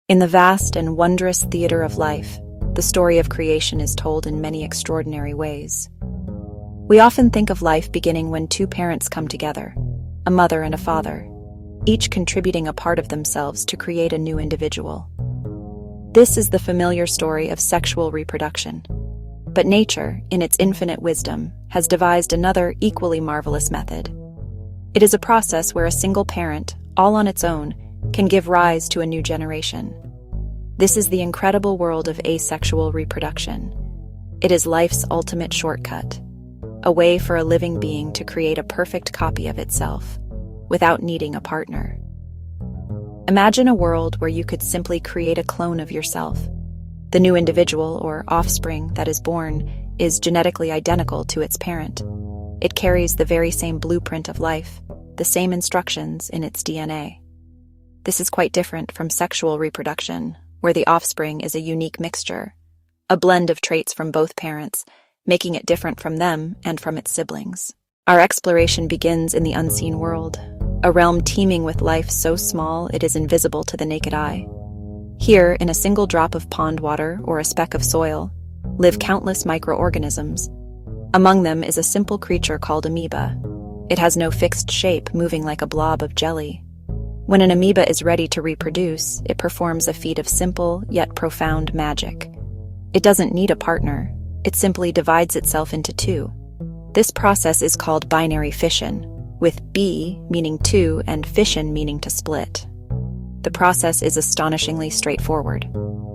In the vast and wondrous theater of life, the story of creation is told in many extraordinary ways. We often think of life beginning when two parents come together, a mother and a father, each contributing a part of themselves to create a new individual. This is the familiar story of sexual reproduction. But nature, in its infinite wisdom, has devised another equally marvelous method. It is a process where a single parent, all on its own, can give rise to a new generation. This is the incredible world of asexual reproduction. It is life's ultimate shortcut, a way for a living being to create a perfect copy of itself, without needing a partner. Imagine a world where you could simply create a clone of yourself. The new individual, or offspring, that is born is genetically identical to its parent. It carries the very same blueprint of life, the same instructions in its DNA. This is quite different from sexual reproduction, where the offspring is a unique mixture, a blend of traits from both parents, making it different from them and from its siblings. Our exploration begins in the unseen world, a realm teeming with life so small it is invisible to the naked eye. Here, in a single drop of pond water or a speck of soil, live countless microorganisms. Among them is a simple creature called amoeba. It has no fixed shape, moving like a blob of jelly. When an amoeba is ready to reproduce, it performs a feat of simple yet profound magic. It doesn't need a partner. It simply divides itself into two. This process is called binary fission, with bi meaning two and fission meaning to split. The process is astonishingly straightforward.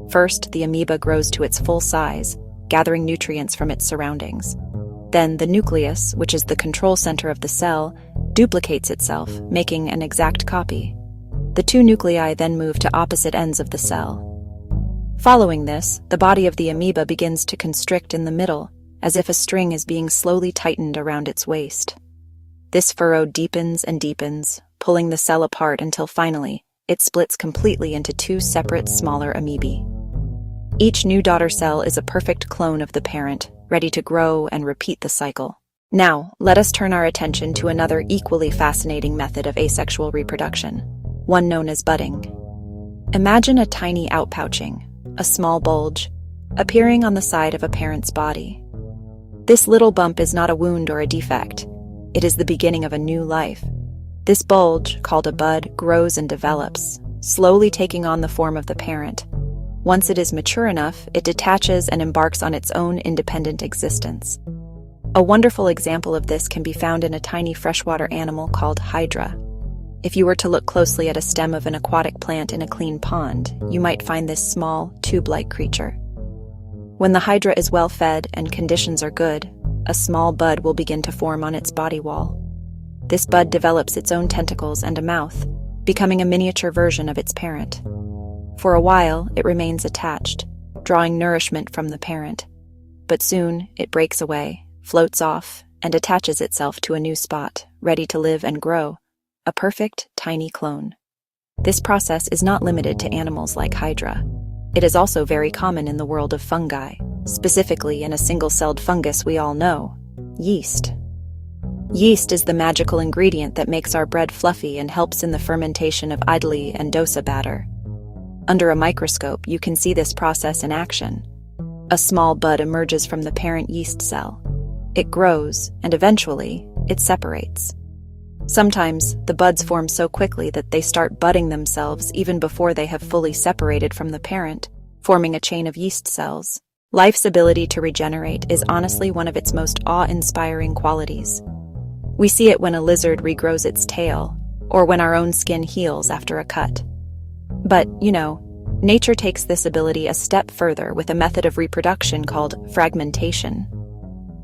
First, the amoeba grows to its full size, gathering nutrients from its surroundings. Then the nucleus, which is the control center of the cell, duplicates itself, making an exact copy. The two nuclei then move to opposite ends of the cell. Following this, the body of the amoeba begins to constrict in the middle, as if a string is being slowly tightened around its waist. This furrow deepens and deepens, pulling the cell apart until finally, it splits completely into two separate, smaller amoebae. Each new daughter cell is a perfect clone of the parent, ready to grow and repeat the cycle. Now, let us turn our attention to another equally fascinating method of asexual reproduction, one known as budding. Imagine a tiny outpouching, a small bulge, appearing on the side of a parent's body. This little bump is not a wound or a defect. It is the beginning of a new life. This bulge, called a bud, grows and develops, slowly taking on the form of the parent. Once it is mature enough, it detaches and embarks on its own independent existence. A wonderful example of this can be found in a tiny freshwater animal called hydra. If you were to look closely at a stem of an aquatic plant in a clean pond, you might find this small, tube-like creature. When the hydra is well fed and conditions are good, a small bud will begin to form on its body wall. This bud develops its own tentacles and a mouth, becoming a miniature version of its parent. For a while, it remains attached, drawing nourishment from the parent. But soon, it breaks away, floats off, and attaches itself to a new spot, ready to live and grow, a perfect, tiny clone. This process is not limited to animals like hydra. It is also very common in the world of fungi, specifically in a single-celled fungus we all know, yeast. Yeast is the magical ingredient that makes our bread fluffy and helps in the fermentation of idli and dosa batter. Under a microscope, you can see this process in action. A small bud emerges from the parent yeast cell. It grows, and eventually, it separates. Sometimes, the buds form so quickly that they start budding themselves even before they have fully separated from the parent, forming a chain of yeast cells. Life's ability to regenerate is honestly one of its most awe-inspiring qualities. We see it when a lizard regrows its tail, or when our own skin heals after a cut. But, nature takes this ability a step further with a method of reproduction called fragmentation.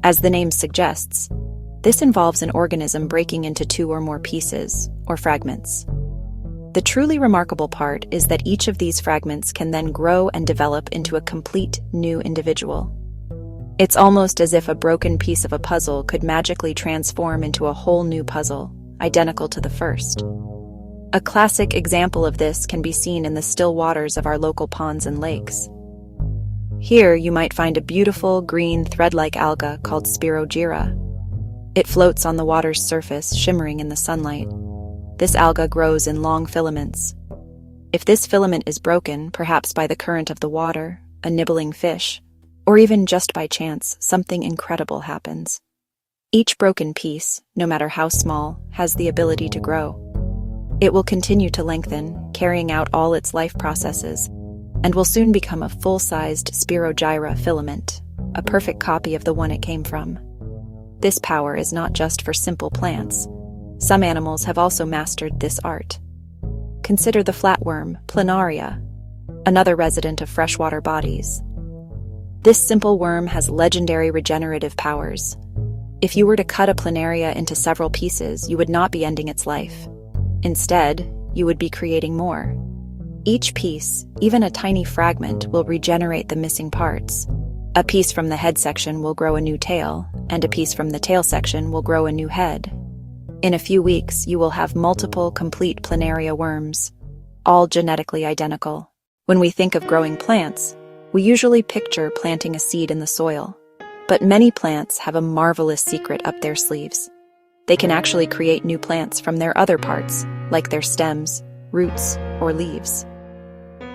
As the name suggests, this involves an organism breaking into two or more pieces, or fragments. The truly remarkable part is that each of these fragments can then grow and develop into a complete new individual. It's almost as if a broken piece of a puzzle could magically transform into a whole new puzzle, identical to the first. A classic example of this can be seen in the still waters of our local ponds and lakes. Here you might find a beautiful green thread-like alga called spirogyra. It floats on the water's surface, shimmering in the sunlight. This alga grows in long filaments. If this filament is broken, perhaps by the current of the water, a nibbling fish, or even just by chance, something incredible happens. Each broken piece, no matter how small, has the ability to grow. It will continue to lengthen, carrying out all its life processes, and will soon become a full-sized spirogyra filament, a perfect copy of the one it came from. This power is not just for simple plants. Some animals have also mastered this art. Consider the flatworm, planaria, another resident of freshwater bodies. This simple worm has legendary regenerative powers. If you were to cut a planaria into several pieces, you would not be ending its life. Instead, you would be creating more. Each piece, even a tiny fragment, will regenerate the missing parts. A piece from the head section will grow a new tail, and a piece from the tail section will grow a new head. In a few weeks, you will have multiple complete planaria worms, all genetically identical. When we think of growing plants, we usually picture planting a seed in the soil. But many plants have a marvelous secret up their sleeves. They can actually create new plants from their other parts, like their stems, roots, or leaves.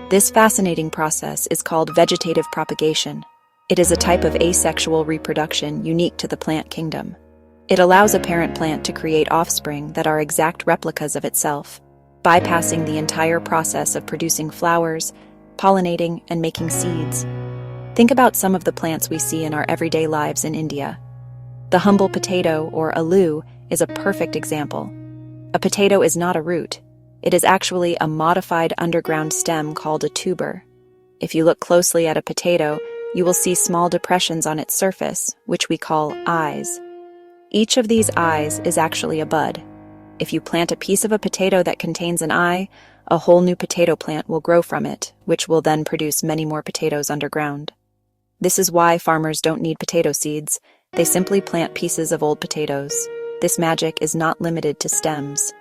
This fascinating process is called vegetative propagation. It is a type of asexual reproduction unique to the plant kingdom. It allows a parent plant to create offspring that are exact replicas of itself, bypassing the entire process of producing flowers, pollinating, and making seeds. Think about some of the plants we see in our everyday lives in India. The humble potato, or aloo, is a perfect example. A potato is not a root. It is actually a modified underground stem called a tuber. If you look closely at a potato, you will see small depressions on its surface, which we call eyes. Each of these eyes is actually a bud. If you plant a piece of a potato that contains an eye, a whole new potato plant will grow from it, which will then produce many more potatoes underground. This is why farmers don't need potato seeds. They simply plant pieces of old potatoes. This magic is not limited to stems.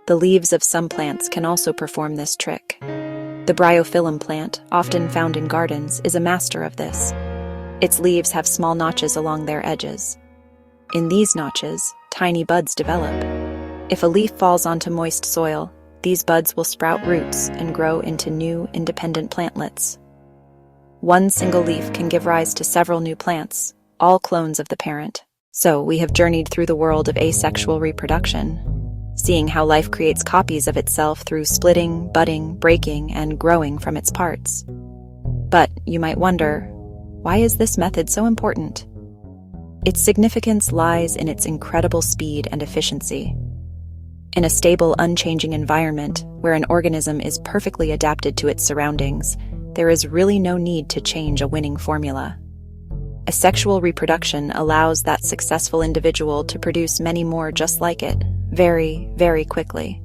The leaves of some plants can also perform this trick. The bryophyllum plant, often found in gardens, is a master of this. Its leaves have small notches along their edges. In these notches, tiny buds develop. If a leaf falls onto moist soil, these buds will sprout roots and grow into new, independent plantlets. One single leaf can give rise to several new plants, all clones of the parent. So we have journeyed through the world of asexual reproduction, seeing how life creates copies of itself through splitting, budding, breaking, and growing from its parts. But you might wonder, why is this method so important? Its significance lies in its incredible speed and efficiency. In a stable, unchanging environment where an organism is perfectly adapted to its surroundings, there is really no need to change a winning formula. Asexual reproduction allows that successful individual to produce many more just like it, very, very quickly.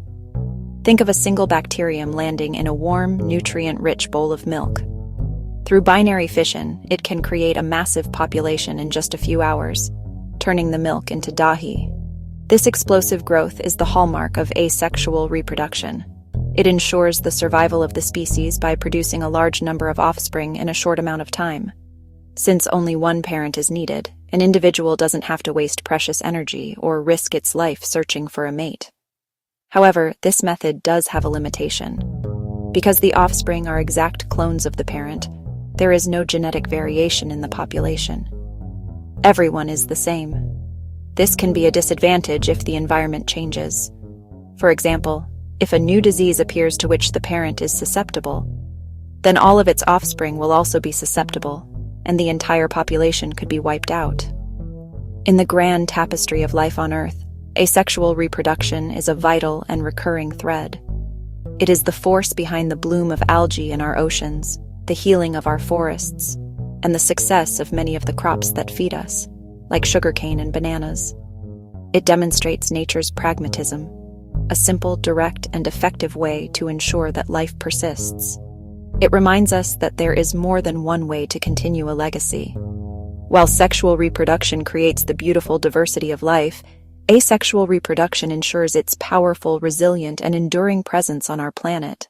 Think of a single bacterium landing in a warm, nutrient-rich bowl of milk. Through binary fission, it can create a massive population in just a few hours, turning the milk into dahi. This explosive growth is the hallmark of asexual reproduction. It ensures the survival of the species by producing a large number of offspring in a short amount of time. Since only one parent is needed, an individual doesn't have to waste precious energy or risk its life searching for a mate. However, this method does have a limitation. Because the offspring are exact clones of the parent, there is no genetic variation in the population. Everyone is the same. This can be a disadvantage if the environment changes. For example, if a new disease appears to which the parent is susceptible, then all of its offspring will also be susceptible, and the entire population could be wiped out. In the grand tapestry of life on Earth, asexual reproduction is a vital and recurring thread. It is the force behind the bloom of algae in our oceans, the healing of our forests, and the success of many of the crops that feed us, like sugarcane and bananas. It demonstrates nature's pragmatism, a simple, direct, and effective way to ensure that life persists. It reminds us that there is more than one way to continue a legacy. While sexual reproduction creates the beautiful diversity of life, asexual reproduction ensures its powerful, resilient, and enduring presence on our planet.